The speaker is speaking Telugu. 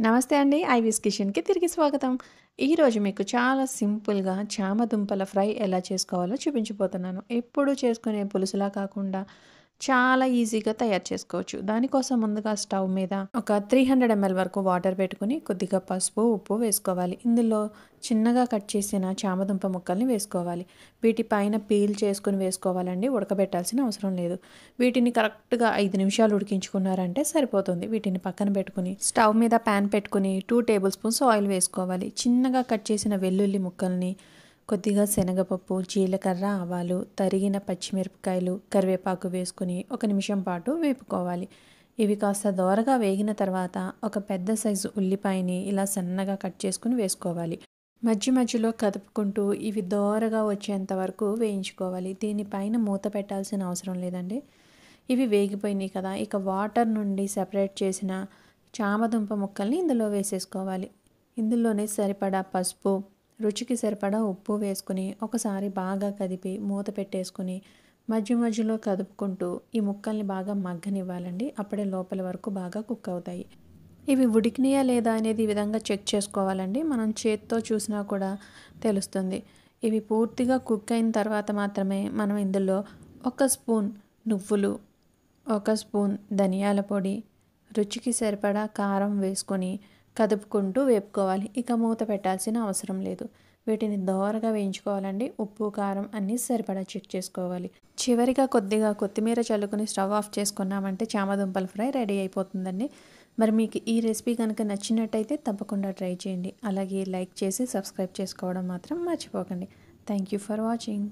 నమస్తే అండి. ఐవీస్ కిచెన్‌కి తిరిగి స్వాగతం. ఈరోజు మీకు చాలా సింపుల్‌గా చామదుంపల ఫ్రై ఎలా చేసుకోవాలో చూపించబోతున్నాను. ఎప్పుడూ చేసుకునే పులుసులా కాకుండా చాలా ఈజీగా తయారు చేసుకోవచ్చు. దానికోసం ముందుగా స్టవ్ మీద ఒక 300 ఎంఎల్ వరకు వాటర్ పెట్టుకొని కొద్దిగా పసుపు, ఉప్పు వేసుకోవాలి. ఇందులో చిన్నగా కట్ చేసిన చామదుంప ముక్కల్ని వేసుకోవాలి. వీటి పైన పీల్ చేసుకొని వేసుకోవాలండి. ఉడకబెట్టాల్సిన అవసరం లేదు. వీటిని కరెక్ట్‌గా 5 నిమిషాలు ఉడికించుకున్నారంటే సరిపోతుంది. వీటిని పక్కన పెట్టుకొని స్టవ్ మీద ప్యాన్ పెట్టుకొని 2 టేబుల్ స్పూన్స్ ఆయిల్ వేసుకోవాలి. చిన్నగా కట్ చేసిన వెల్లుల్లి ముక్కల్ని, కొద్దిగా శనగపప్పు, జీలకర్ర, ఆవాలు, తరిగిన పచ్చిమిరపకాయలు, కరివేపాకు వేసుకొని ఒక నిమిషం పాటు వేపుకోవాలి. ఇవి కాస్త దోరగా వేగిన తర్వాత ఒక పెద్ద సైజు ఉల్లిపాయని ఇలా సన్నగా కట్ చేసుకుని వేసుకోవాలి. మధ్యలో కదుపుకుంటూ ఇవి దోరగా వచ్చేంత వరకు వేయించుకోవాలి. దీనిపైన మూత పెట్టాల్సిన అవసరం లేదండి. ఇవి వేగిపోయినాయి కదా! ఇక వాటర్ నుండి సెపరేట్ చేసిన చామదుంప ముక్కల్ని ఇందులో వేసేసుకోవాలి. ఇందులోనే సరిపడా పసుపు, రుచికి సరిపడా ఉప్పు వేసుకుని ఒకసారి బాగా కదిపి మూత పెట్టేసుకుని మధ్యలో కదుపుకుంటూ ఈ ముక్కల్ని బాగా మగ్గనివ్వాలండి. అప్పుడే లోపల వరకు బాగా కుక్ అవుతాయి. ఇవి ఉడికినాయా లేదా అనేది ఈ విధంగా చెక్ చేసుకోవాలండి. మనం చేత్తో చూసినా కూడా తెలుస్తుంది. ఇవి పూర్తిగా కుక్ అయిన తర్వాత మాత్రమే మనం ఇందులో ఒక స్పూన్ నువ్వులు, ఒక స్పూన్ ధనియాల పొడి, రుచికి సరిపడా కారం వేసుకొని కదుపుకుంటూ వేపుకోవాలి. ఇక మూత పెట్టాల్సిన అవసరం లేదు. వీటిని దోరగా వేయించుకోవాలండి. ఉప్పు, కారం అన్నీ సరిపడా చెక్ చేసుకోవాలి. చివరిగా కొద్దిగా కొత్తిమీర చల్లుకొని స్టవ్ ఆఫ్ చేసుకున్నామంటే చామదుంపల ఫ్రై రెడీ అయిపోతుందండి. మరి మీకు ఈ రెసిపీ కనుక నచ్చినట్టయితే తప్పకుండా ట్రై చేయండి. అలాగే లైక్ చేసి సబ్స్క్రైబ్ చేసుకోవడం మాత్రం మర్చిపోకండి. Thank you for watching.